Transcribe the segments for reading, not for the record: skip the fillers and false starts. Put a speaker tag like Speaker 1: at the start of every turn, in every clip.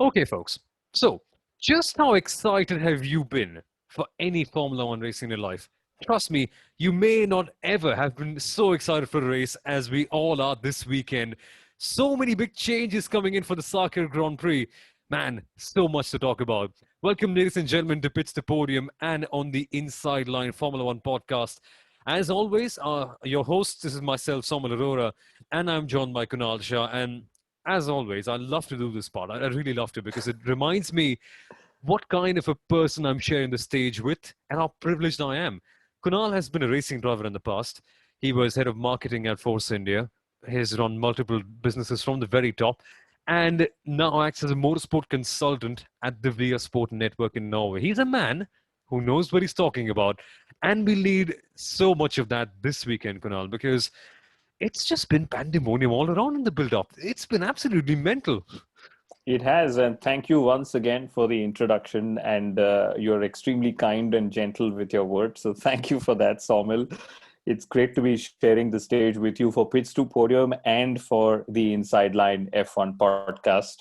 Speaker 1: Okay, folks. So, just how excited have you been for any Formula One race in your life? Trust me, you may not ever have been so excited for a race as we all are this weekend. So many big changes coming in for the Sakhir Grand Prix. Man, so much to talk about. Welcome, ladies and gentlemen, to Pits to Podium and on the Inside Line Formula One podcast. As always, your host, this is myself, Soumil Arora, and I'm joined by Kunal Shah. And as always, I love to do this part. I really love to because it reminds me what kind of a person I'm sharing the stage with and how privileged I am. Kunal has been a racing driver in the past. He was head of marketing at Force India. He's run multiple businesses from the very top and now acts as a motorsport consultant at the Via Sport Network in Norway. He's a man who knows what he's talking about. And we need so much of that this weekend, Kunal, because it's just been pandemonium all around in the build up. It's been absolutely mental.
Speaker 2: It has, and thank you once again for the introduction. And you're extremely kind and gentle with your words. So thank you for that, Sawmill. It's great to be sharing the stage with you for Pits to Podium and for the Inside Line F1 podcast.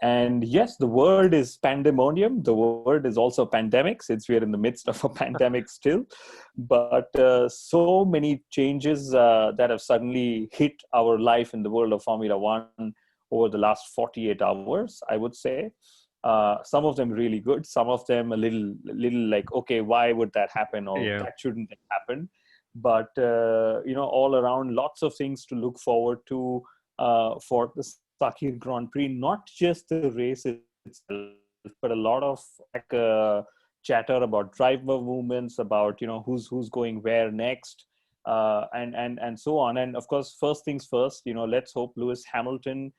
Speaker 2: And yes, the word is pandemonium. The word is also pandemic, since we are in the midst of a pandemic still. But so many changes that have suddenly hit our life in the world of Formula One over the last 48 hours, I would say. Some of them really good, some of them a little like, okay, why would that happen, or
Speaker 1: Yeah.
Speaker 2: that shouldn't happen. But all around, lots of things to look forward to for the Sakhir Grand Prix. Not just the race itself, but a lot of chatter about driver movements, about who's going where next, and so on. And of course, first things first, let's hope Lewis Hamilton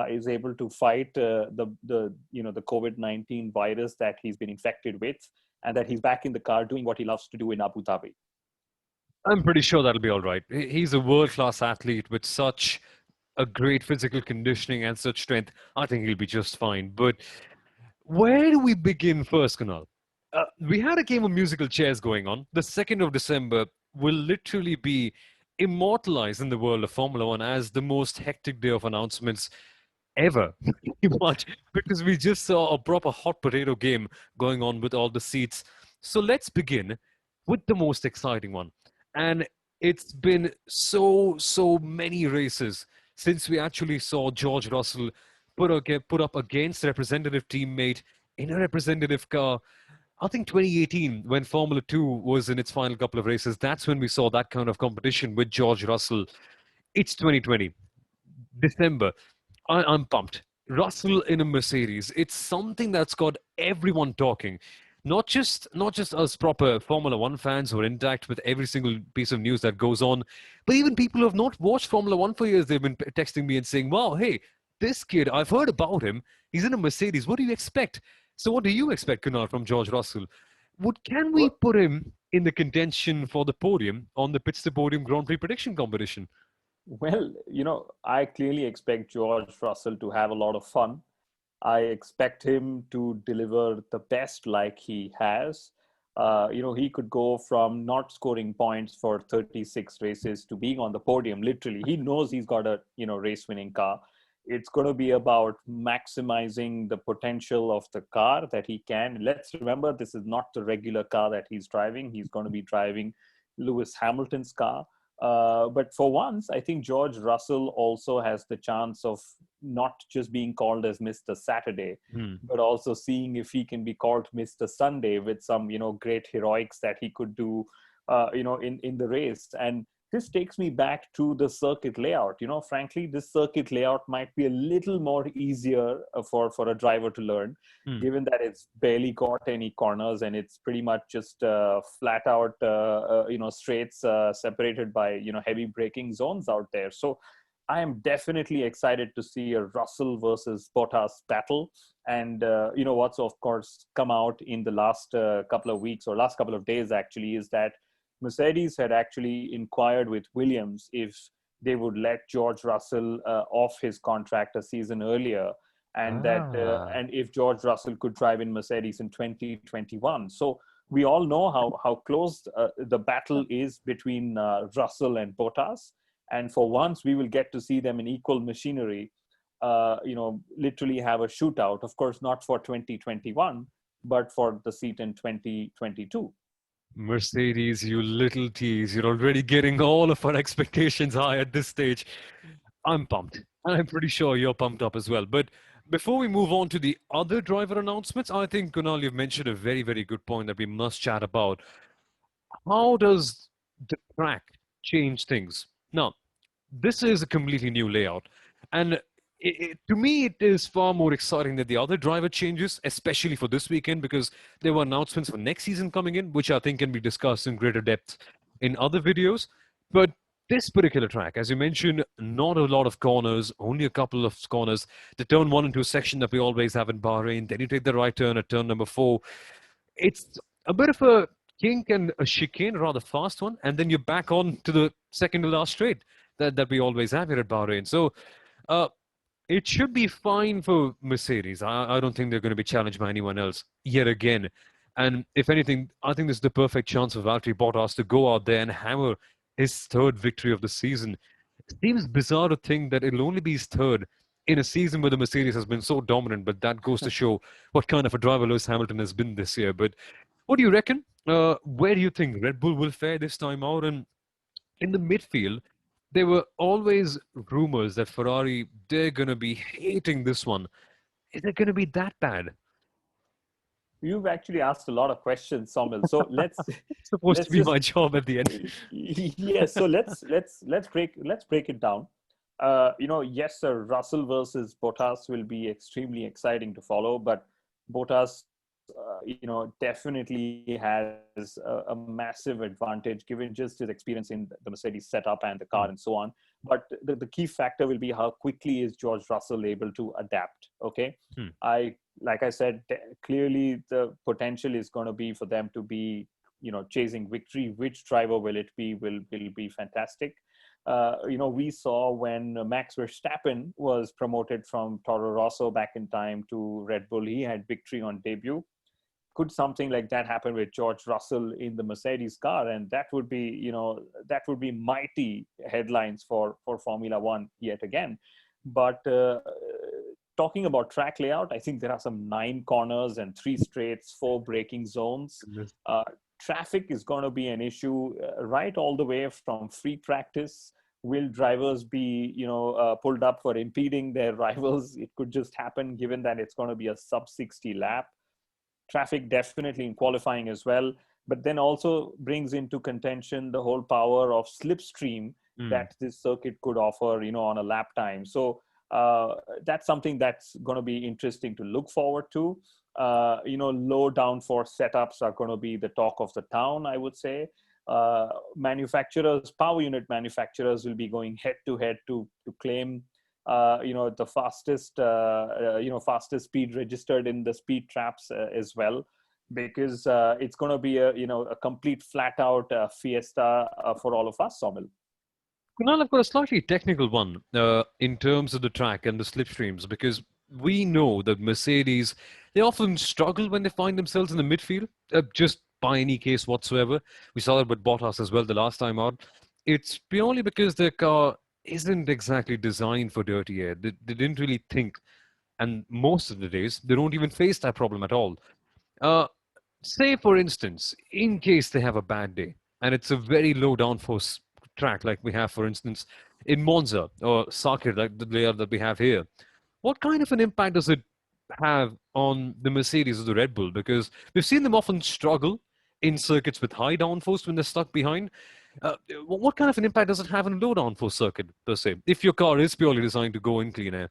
Speaker 2: is able to fight the COVID-19 virus that he's been infected with, and that he's back in the car doing what he loves to do in Abu Dhabi.
Speaker 1: I'm pretty sure that'll be all right. He's a world class athlete with such a great physical conditioning and such strength. I think he'll be just fine. But where do we begin first, Kunal? We had a game of musical chairs going on. The 2nd of December will literally be immortalized in the world of Formula One as the most hectic day of announcements ever, pretty much, because we just saw a proper hot potato game going on with all the seats. So let's begin with the most exciting one. And it's been so many races since we actually saw George Russell put up against representative teammate in a representative car. I think 2018, when Formula 2 was in its final couple of races, that's when we saw that kind of competition with George Russell. It's 2020, December. I'm pumped. Russell in a Mercedes. It's something that's got everyone talking. Not just us proper Formula One fans who are intact with every single piece of news that goes on, but even people who have not watched Formula One for years. They've been texting me and saying, "Wow, hey, this kid, I've heard about him. He's in a Mercedes. What do you expect?" So, what do you expect, Kunal, from George Russell? Can we
Speaker 2: Well,
Speaker 1: put him in the contention for the podium on the Pits to Podium Grand Prix prediction competition?
Speaker 2: I clearly expect George Russell to have a lot of fun. I expect him to deliver the best like he has. He could go from not scoring points for 36 races to being on the podium. Literally, he knows he's got a race winning car. It's going to be about maximizing the potential of the car that he can. Let's remember, this is not the regular car that he's driving. He's going to be driving Lewis Hamilton's car. But for once, I think George Russell also has the chance of not just being called as Mr. Saturday,
Speaker 1: Hmm.
Speaker 2: but also seeing if he can be called Mr. Sunday with some, great heroics that he could do, in the race. And this takes me back to the circuit layout. Frankly, this circuit layout might be a little more easier for a driver to learn,
Speaker 1: Hmm.
Speaker 2: given that it's barely got any corners and it's pretty much just flat out, straights separated by, heavy braking zones out there. So I am definitely excited to see a Russell versus Bottas battle. And, what's of course come out in the last couple of weeks, or last couple of days actually, is that Mercedes had actually inquired with Williams if they would let George Russell off his contract a season earlier,
Speaker 1: Ah.
Speaker 2: and if George Russell could drive in Mercedes in 2021. So we all know how close the battle is between Russell and Bottas, and for once we will get to see them in equal machinery. literally have a shootout. Of course, not for 2021, but for the seat in 2022.
Speaker 1: Mercedes, you little tease. You're already getting all of our expectations high at this stage. I'm pumped. And I'm pretty sure you're pumped up as well. But before we move on to the other driver announcements, I think, Kunal, you've mentioned a very, very good point that we must chat about. How does the track change things? Now, this is a completely new layout. And to me, it is far more exciting than the other driver changes, especially for this weekend, because there were announcements for next season coming in, which I think can be discussed in greater depth in other videos. But this particular track, as you mentioned, not a lot of corners, only a couple of corners. The turn 1 and 2 section that we always have in Bahrain. Then you take the right turn at turn number 4. It's a bit of a kink and a chicane, rather fast one, and then you're back on to the second to last straight that we always have here at Bahrain. So uh, it should be fine for Mercedes. I don't think they're going to be challenged by anyone else yet again. And if anything, I think this is the perfect chance for Valtteri Bottas to go out there and hammer his third victory of the season. It seems bizarre to think that it'll only be his third in a season where the Mercedes has been so dominant, but that goes to show what kind of a driver Lewis Hamilton has been this year. But what do you reckon? Where do you think Red Bull will fare this time out? And in the midfield, there were always rumors that Ferrari, they're going to be hating this one. Is it going to be that bad?
Speaker 2: You've actually asked a lot of questions, Soumil. So let's
Speaker 1: It's supposed to
Speaker 2: let's
Speaker 1: be
Speaker 2: just
Speaker 1: my job at the end.
Speaker 2: yes. So let's break it down. Yes, sir. Russell versus Bottas will be extremely exciting to follow, but Bottas, definitely has a massive advantage given just his experience in the Mercedes setup and the car and so on. But the key factor will be how quickly is George Russell able to adapt. Okay,
Speaker 1: Hmm.
Speaker 2: like I said, clearly the potential is going to be for them to be, chasing victory. Which driver will it be? Will be fantastic. We saw when Max Verstappen was promoted from Toro Rosso back in time to Red Bull, he had victory on debut. Could something like that happen with George Russell in the Mercedes car? And that would be mighty headlines for Formula One yet again. But talking about track layout, I think there are some 9 corners and 3 straights, 4 braking zones.
Speaker 1: Goodness.
Speaker 2: Traffic is going to be an issue right all the way from free practice. Will drivers be, pulled up for impeding their rivals? It could just happen given that it's going to be a sub 60 lap. Traffic definitely in qualifying as well, but then also brings into contention the whole power of slipstream that this circuit could offer, on a lap time. So that's something that's going to be interesting to look forward to. Low downforce setups are going to be the talk of the town, I would say. Manufacturers, power unit manufacturers will be going head to head to claim the fastest speed registered in the speed traps as well, because it's going to be a complete flat out fiesta for all of us, Soumil.
Speaker 1: Kunal, I've got a slightly technical one in terms of the track and the slipstreams, because we know that Mercedes, they often struggle when they find themselves in the midfield, just by any case whatsoever. We saw that with Bottas as well the last time out. It's purely because their car isn't exactly designed for dirty air. They didn't really think, and most of the days, they don't even face that problem at all. Uh, Say, for instance, in case they have a bad day, and it's a very low downforce track, like we have, for instance, in Monza or Sakhir, like the layout that we have here, what kind of an impact does it have on the Mercedes or the Red Bull? Because we've seen them often struggle in circuits with high downforce when they're stuck behind. What kind of an impact does it have on a low downforce circuit, per se, if your car is purely designed to go in clean air?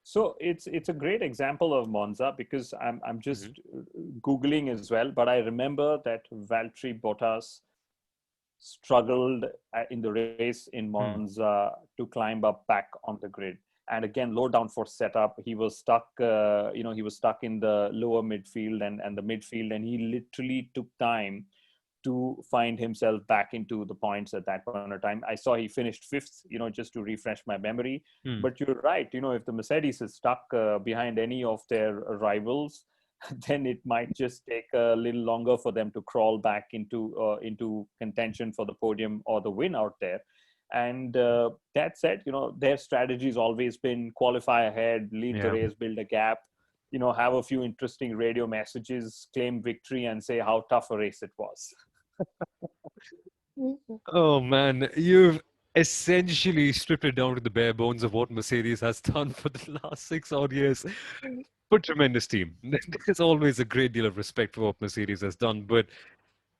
Speaker 2: So it's a great example of Monza, because I'm just Googling as well, but I remember that Valtteri Bottas struggled in the race in
Speaker 1: Hmm.
Speaker 2: Monza to climb up back on the grid. And again, low downforce setup. He was stuck, he was stuck in the lower midfield and the midfield, and he literally took time to find himself back into the points at that point of time. I saw he finished 5th, just to refresh my memory.
Speaker 1: Hmm.
Speaker 2: But you're right, if the Mercedes is stuck behind any of their rivals, then it might just take a little longer for them to crawl back into contention for the podium or the win out there. And that said, their strategy has always been qualify ahead, lead the
Speaker 1: Yeah.
Speaker 2: race, build a gap, have a few interesting radio messages, claim victory, and say how tough a race it was.
Speaker 1: Oh man, you've essentially stripped it down to the bare bones of what Mercedes has done for the last 6 odd years. But tremendous team. There's always a great deal of respect for what Mercedes has done, but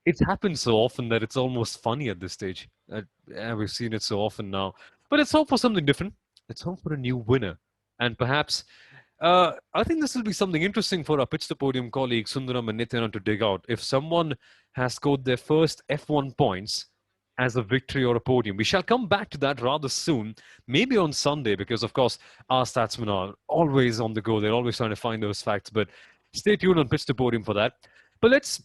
Speaker 1: it's happened so often that it's almost funny at this stage. And we've seen it so often now. But let's hope for something different. Let's hope for a new winner. And perhaps, I think this will be something interesting for our Pits to Podium colleagues, Sundaram and Nityanan, to dig out. If someone has scored their first F1 points as a victory or a podium, we shall come back to that rather soon, maybe on Sunday, because, of course, our statsmen are always on the go. They're always trying to find those facts. But stay tuned on Pits to Podium for that. But let's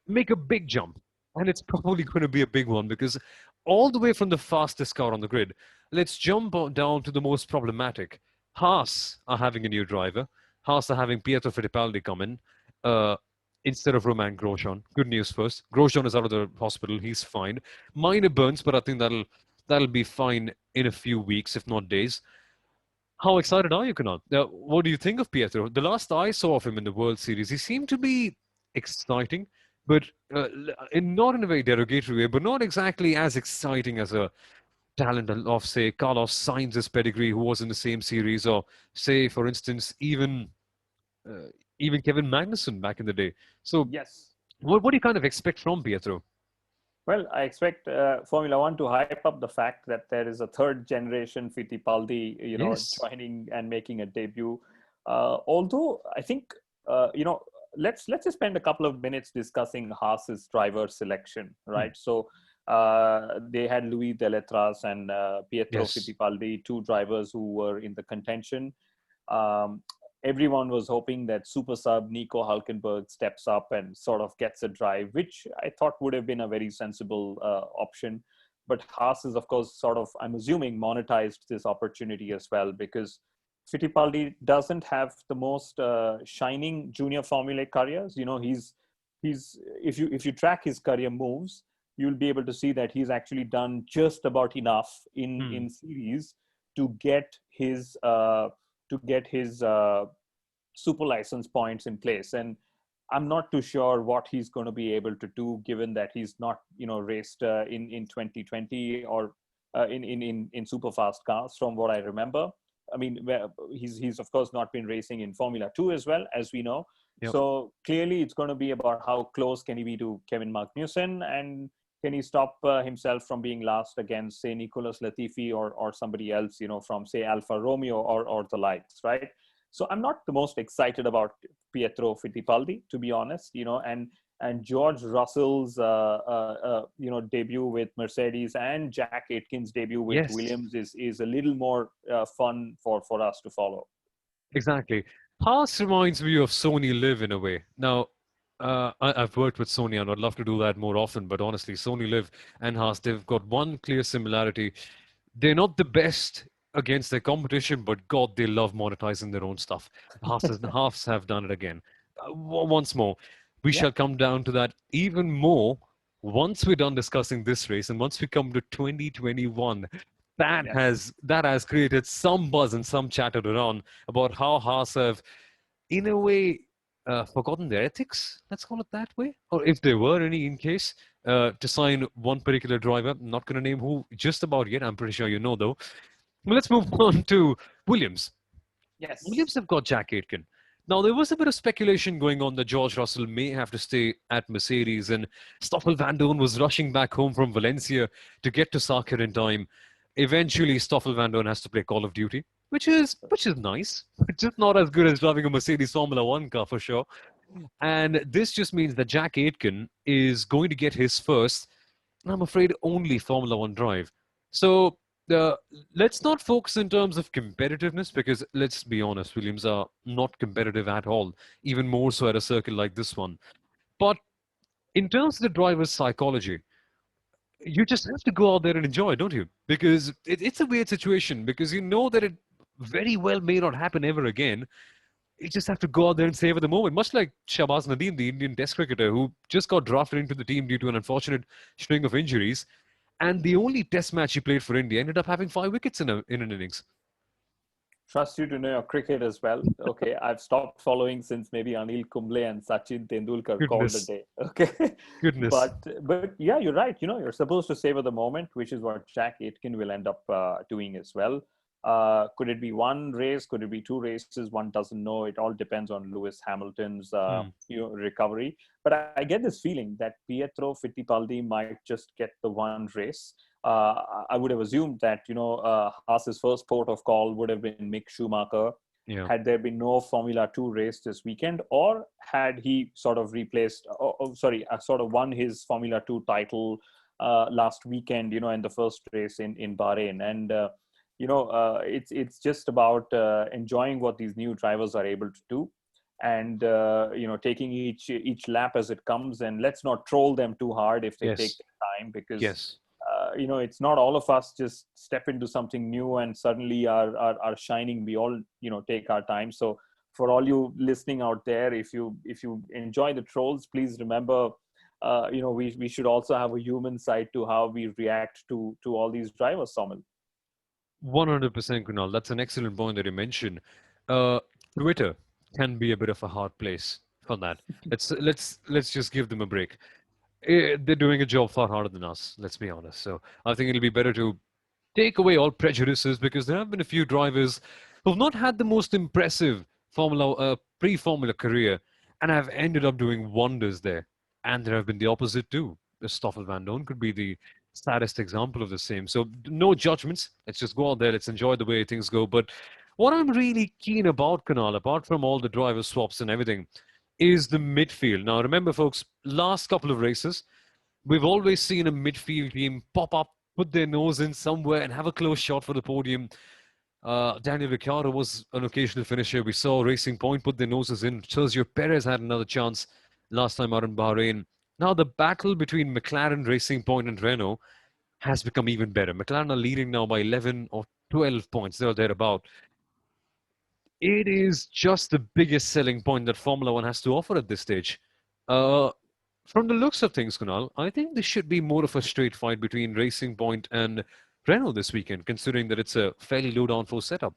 Speaker 1: make a big jump. And it's probably going to be a big one because all the way from the fastest car on the grid, let's jump down to the most problematic. Haas are having a new driver. Haas are having Pietro Fittipaldi come in uh, instead of Romain Grosjean. Good news first. Grosjean is out of the hospital. He's fine. Minor burns, but I think that'll be fine in a few weeks, if not days. How excited are you, Kunal? What do you think of Pietro? The last I saw of him in the World Series, he seemed to be exciting, but not in a very derogatory way, but not exactly as exciting as a talent of, say, Carlos Sainz's pedigree, who was in the same series, or, say, for instance, uh, even Kevin Magnussen back in the day. So,
Speaker 2: Yes.
Speaker 1: what do you kind of expect from Pietro?
Speaker 2: Well, I expect Formula One to hype up the fact that there is a third generation Fittipaldi,
Speaker 1: Yes.
Speaker 2: joining and making a debut. Although I think, let's just spend a couple of minutes discussing Haas's driver selection,
Speaker 1: Hmm.
Speaker 2: right? So they had Louis Deletras and Pietro
Speaker 1: Yes.
Speaker 2: Fittipaldi, two drivers who were in the contention. Um, Everyone was hoping that super sub Nico Hulkenberg steps up and sort of gets a drive, which I thought would have been a very sensible option. But Haas is, of course, sort of, I'm assuming, monetized this opportunity as well because Fittipaldi doesn't have the most shining junior Formula careers. He's if you track his career moves, you'll be able to see that he's actually done just about enough
Speaker 1: Hmm.
Speaker 2: in series to get his super license points in place. And I'm not too sure what he's going to be able to do, given that he's not, raced in 2020 or in super fast cars, from what I remember. I mean, he's of course not been racing in Formula 2 as well, as we know.
Speaker 1: Yep.
Speaker 2: So clearly, it's going to be about how close can he be to Kevin Magnussen, and can he stop himself from being last against, say, Nicolas Latifi or somebody else, from, say, Alfa Romeo or the likes, right? So I'm not the most excited about Pietro Fittipaldi, to be honest, and George Russell's, debut with Mercedes and Jack Aitken's debut with
Speaker 1: Yes.
Speaker 2: Williams is a little more fun for us to follow.
Speaker 1: Exactly. Haas reminds me of Sony Live in a way. Now, I've worked with Sony and I'd love to do that more often, but honestly, Sony Live and Haas, they've got one clear similarity. They're not the best against their competition, but God, they love monetizing their own stuff. Haas have done it again. Once more, we
Speaker 2: Yeah.
Speaker 1: shall come down to that even more once we're done discussing this race and once we come to 2021.
Speaker 2: Yes.
Speaker 1: That has created some buzz and some chatter around about how Haas have, in a way, forgotten their ethics. Let's call it that way, or if there were any, in case to sign one particular driver. I'm not going to name who just about yet. I'm pretty sure you know though. Well, let's move on to Williams.
Speaker 2: Yes.
Speaker 1: Williams have got Jack Aitken. Now, there was a bit of speculation going on that George Russell may have to stay at Mercedes, and Stoffel Van Dorn was rushing back home from Valencia to get to Sakhir in time. Eventually, Stoffel Van Dorn has to play Call of Duty, which is nice, but just not as good as driving a Mercedes Formula One car for sure. And this just means that Jack Aitken is going to get his first, I'm afraid, only Formula One drive. So uh, let's not focus in terms of competitiveness because let's be honest, Williams are not competitive at all, even more so at a circuit like this one. But in terms of the driver's psychology, you just have to go out there and enjoy, don't you? Because it's a weird situation because you know that it very well may not happen ever again. You just have to go out there and savor the moment, much like Shahbaz Nadeem, the Indian Test cricketer who just got drafted into the team due to an unfortunate string of injuries. And the only test match he played for India ended up having 5 wickets in an innings.
Speaker 2: Trust you to know your cricket as well. Okay, I've stopped following since maybe Anil Kumble and Sachin Tendulkar called a
Speaker 1: Goodness,
Speaker 2: day. Okay,
Speaker 1: goodness.
Speaker 2: but yeah, you're right. You're supposed to savor the moment, which is what Jack Aitken will end up doing as well. Could it be one race? Could it be two races? One doesn't know. It all depends on Lewis Hamilton's
Speaker 1: Hmm.
Speaker 2: recovery. But I get this feeling that Pietro Fittipaldi might just get the one race. I would have assumed that Haas's first port of call would have been Mick Schumacher
Speaker 1: Yeah.
Speaker 2: had there been no Formula 2 race this weekend, or had he sort of sort of won his Formula 2 title last weekend, in the first race in Bahrain. And it's just about enjoying what these new drivers are able to do, and taking each lap as it comes. And let's not troll them too hard if they take
Speaker 1: Yes.
Speaker 2: their time, because
Speaker 1: Yes.
Speaker 2: it's not all of us just step into something new and suddenly are shining. We all take our time. So for all you listening out there, if you enjoy the trolls, please remember, we should also have a human side to how we react to all these drivers, Soumil.
Speaker 1: 100%, Kunal. That's an excellent point that you mentioned. Uh, Twitter can be a bit of a hard place for that. Let's just give them a break. They're doing a job far harder than us. Let's be honest. So I think it'll be better to take away all prejudices, because there have been a few drivers who've not had the most impressive pre-formula career and have ended up doing wonders there. And there have been the opposite too. Stoffel Van Dorn could be the saddest example of the same. So no judgments. Let's just go out there. Let's enjoy the way things go. But what I'm really keen about, Kunal, apart from all the driver swaps and everything, is the midfield. Now, remember, folks, last couple of races, we've always seen a midfield team pop up, put their nose in somewhere, and have a close shot for the podium. Daniel Ricciardo was an occasional finisher. We saw Racing Point put their noses in. Sergio Perez had another chance last time out in Bahrain. Now the battle between McLaren, Racing Point, and Renault has become even better. McLaren are leading now by 11 or 12 points, there or thereabout. It is just the biggest selling point that Formula One has to offer at this stage. Uh, from the looks of things, Kunal, I think this should be more of a straight fight between Racing Point and Renault this weekend, considering that it's a fairly low downforce setup.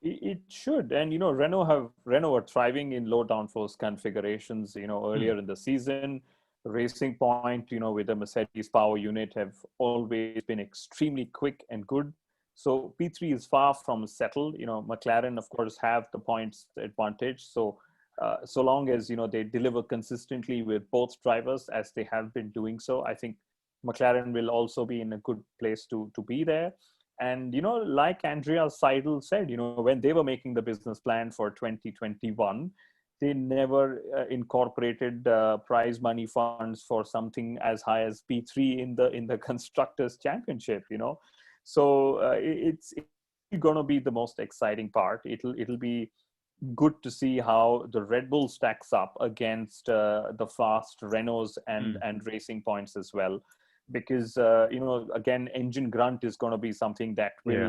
Speaker 2: It should. And Renault are thriving in low downforce configurations.
Speaker 1: Hmm.
Speaker 2: Earlier in the season, Racing Point, with the Mercedes power unit, have always been extremely quick and good. So P3 is far from settled. McLaren, of course, have the points advantage. So so long as they deliver consistently with both drivers, as they have been doing so, I think McLaren will also be in a good place to be there. And like Andrea Seidel said, when they were making the business plan for 2021, they never incorporated prize money funds for something as high as P3 in the constructors championship. So it's going to be the most exciting part. It'll be good to see how the Red Bull stacks up against the fast Renaults and
Speaker 1: Hmm.
Speaker 2: Racing Points as well, because again, engine grunt is going to be something
Speaker 1: Yeah.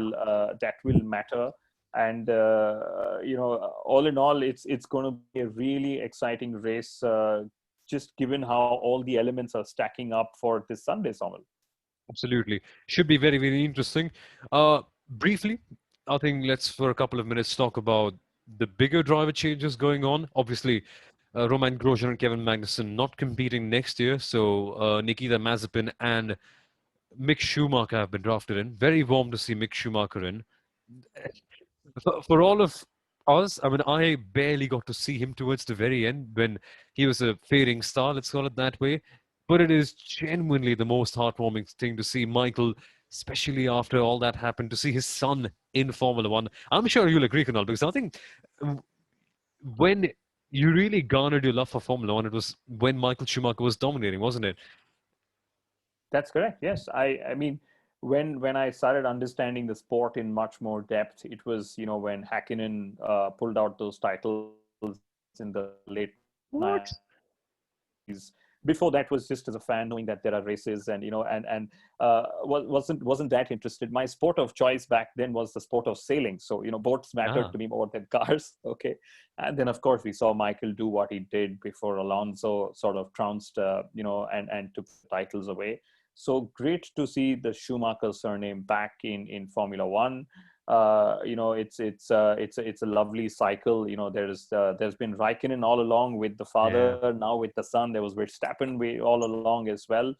Speaker 2: that will matter. And all in all, it's going to be a really exciting race, just given how all the elements are stacking up for this Sunday, Somal.
Speaker 1: Absolutely. Should be very, very interesting. Briefly, I think let's for a couple of minutes talk about the bigger driver changes going on. Obviously, Roman Grosjean and Kevin Magnussen not competing next year. So Nikita Mazepin and Mick Schumacher have been drafted in. Very warm to see Mick Schumacher in. For all of us, I mean, I barely got to see him towards the very end when he was a fading star, let's call it that way. But it is genuinely the most heartwarming thing to see Michael, especially after all that happened, to see his son in Formula One. I'm sure you'll agree, Kunal, because I think when you really garnered your love for Formula One, it was when Michael Schumacher was dominating, wasn't it?
Speaker 2: That's correct. Yes, I mean, when I started understanding the sport in much more depth, it was when Hakkinen pulled out those titles in the late 90s.
Speaker 1: What?
Speaker 2: Before that was just as a fan knowing that there are races, and wasn't that interested. My sport of choice back then was the sport of sailing. So boats mattered to
Speaker 1: Ah,
Speaker 2: me more than cars. Okay, and then of course we saw Michael do what he did before Alonso sort of trounced, and took the titles away. So great to see the Schumacher surname back in Formula One. It's a lovely cycle. There's been Raikkonen all along with the
Speaker 1: Yeah.
Speaker 2: father, now with the son. There was Verstappen all along as well,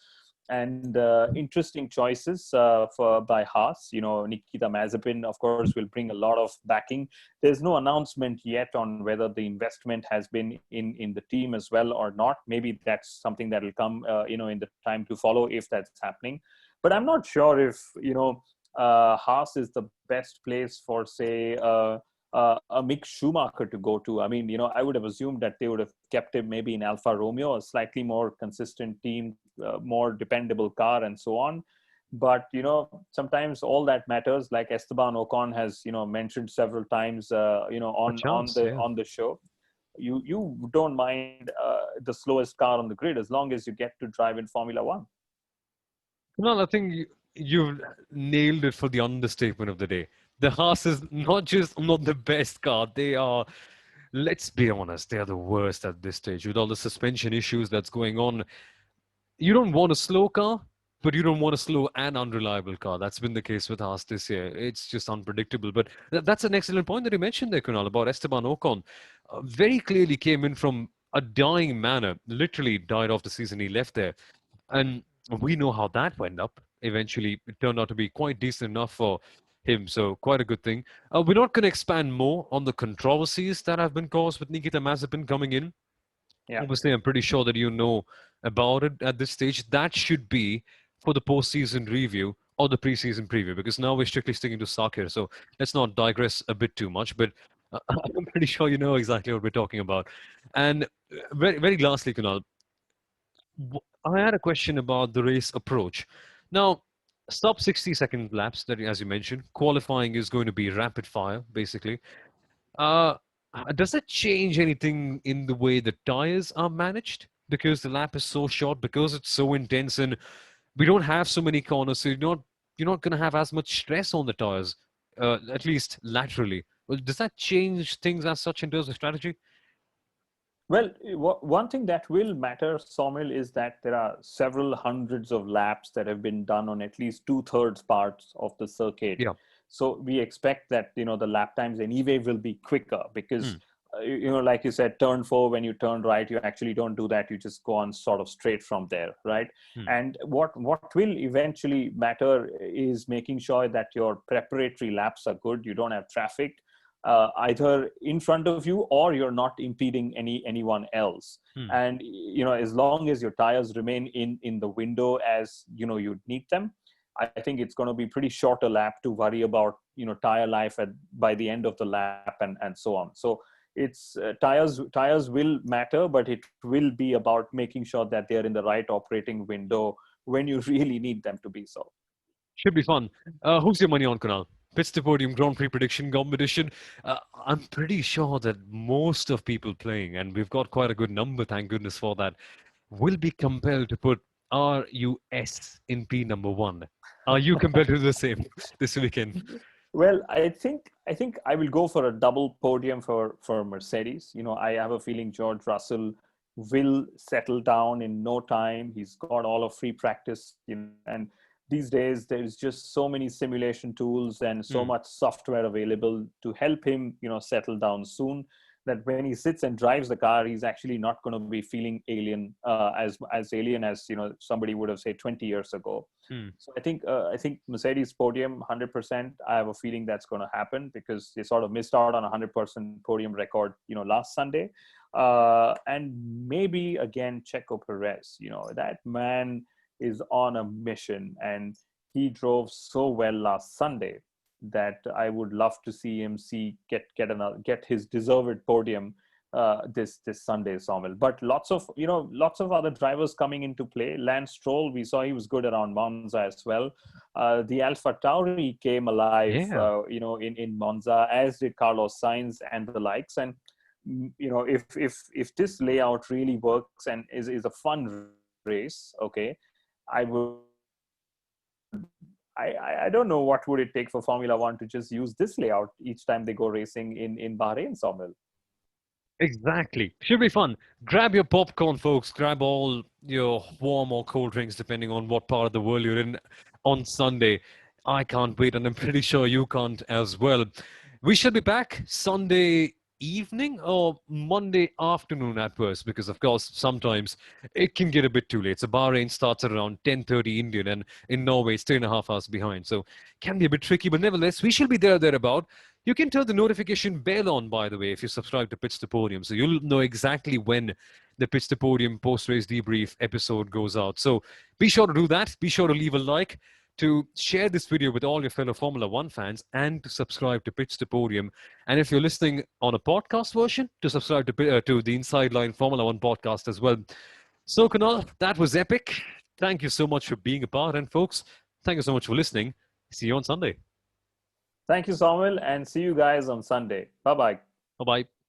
Speaker 2: and interesting choices by Haas. Nikita Mazepin, of course, will bring a lot of backing. There's no announcement yet on whether the investment has been in the team as well or not. Maybe that's something that will come, in the time to follow if that's happening. But I'm not sure if Haas is the best place for, say, a Mick Schumacher to go to. I mean, I would have assumed that they would have kept him maybe in Alfa Romeo, a slightly more consistent team, more dependable car, and so on. But sometimes all that matters, like Esteban Ocon has mentioned several times,
Speaker 1: A
Speaker 2: on
Speaker 1: chance, yeah.
Speaker 2: the show. You don't mind the slowest car on the grid as long as you get to drive in Formula One.
Speaker 1: Well, I think you've nailed it for the understatement of the day. The Haas is not just not the best car, they are, let's be honest, they are the worst at this stage. With all the suspension issues that's going on, you don't want a slow car, but you don't want a slow and unreliable car. That's been the case with Haas this year. It's just unpredictable. But that's an excellent point that you mentioned there, Kunal, about Esteban Ocon. Very clearly came in from a dying manner, literally died off the season he left there. And we know how that went up. Eventually, it turned out to be quite decent enough for him. So, quite a good thing. We're not going to expand more on the controversies that have been caused with Nikita Mazepin coming in.
Speaker 2: Yeah.
Speaker 1: Obviously, I'm pretty sure that you know about it at this stage. That should be for the postseason review or the preseason preview, because now we're strictly sticking to Sakhir. So let's not digress a bit too much. But I'm pretty sure you know exactly what we're talking about. And very, very lastly, Kunal, I had a question about the race approach. Now, sub 60-second laps, that as you mentioned, qualifying is going to be rapid fire, basically. Uh, does that change anything in the way the tires are managed? Because the lap is so short, because it's so intense, and we don't have so many corners, so you're not going to have as much stress on the tires, at least laterally. Well, does that change things as such in terms of strategy?
Speaker 2: Well, one thing that will matter, Soumil, is that there are several hundreds of laps that have been done on at least two-thirds parts of the circuit.
Speaker 1: Yeah.
Speaker 2: So we expect that, the lap times anyway will be quicker because,
Speaker 1: Hmm.
Speaker 2: like you said, turn four, when you turn right, you actually don't do that. You just go on sort of straight from there, right?
Speaker 1: Hmm.
Speaker 2: And what will eventually matter is making sure that your preparatory laps are good. You don't have traffic either in front of you, or you're not impeding anyone else.
Speaker 1: Hmm.
Speaker 2: And as long as your tires remain in the window as you need them, I think it's going to be pretty short a lap to worry about tire life by the end of the lap, and so on. So it's tires will matter, but it will be about making sure that they're in the right operating window when you really need them to be so.
Speaker 1: Should be fun. Who's your money on, Kunal? Pits to Podium Grand Prix prediction competition. I'm pretty sure that most of people playing, and we've got quite a good number, thank goodness for that, will be compelled to put RUS in P number one. Are you compelled to do the same this weekend?
Speaker 2: Well, I think I will go for a double podium for Mercedes. I have a feeling George Russell will settle down in no time. He's got all of free practice, and these days there's just so many simulation tools and so
Speaker 1: Hmm.
Speaker 2: much software available to help him, settle down soon, that when he sits and drives the car, he's actually not going to be feeling alien, as alien as somebody would have said 20 years ago.
Speaker 1: Hmm.
Speaker 2: So I think Mercedes podium 100%. I have a feeling that's going to happen because they sort of missed out on a 100% podium record, last Sunday, and maybe again Checo Perez. That man is on a mission, and he drove so well last Sunday that I would love to see him get his deserved podium this Sunday, Soumil. But lots of other drivers coming into play. Lance Stroll, we saw he was good around Monza as well. The Alpha Tauri came alive,
Speaker 1: Yeah.
Speaker 2: in Monza, as did Carlos Sainz and the likes. And if this layout really works and is a fun race, okay, I would. I don't know what would it take for Formula One to just use this layout each time they go racing in Bahrain, Soumil.
Speaker 1: Exactly. Should be fun. Grab your popcorn, folks. Grab all your warm or cold drinks, depending on what part of the world you're in on Sunday. I can't wait, and I'm pretty sure you can't as well. We shall be back Sunday evening or Monday afternoon at worst, because of course sometimes it can get a bit too late. So Bahrain starts at around 10:30 Indian, and in Norway it's 3.5 hours behind. So can be a bit tricky, but nevertheless, we shall be thereabout. You can turn the notification bell on, by the way, if you subscribe to Pits to Podium. So you'll know exactly when the Pits to Podium post-race debrief episode goes out. So be sure to do that. Be sure to leave a like, to share this video with all your fellow Formula One fans, and to subscribe to Pits to Podium. And if you're listening on a podcast version, to subscribe to the Inside Line Formula One podcast as well. So, Kunal, that was epic. Thank you so much for being a part. And folks, thank you so much for listening. See you on Sunday.
Speaker 2: Thank you, Soumil, and see you guys on Sunday. Bye-bye.
Speaker 1: Bye-bye.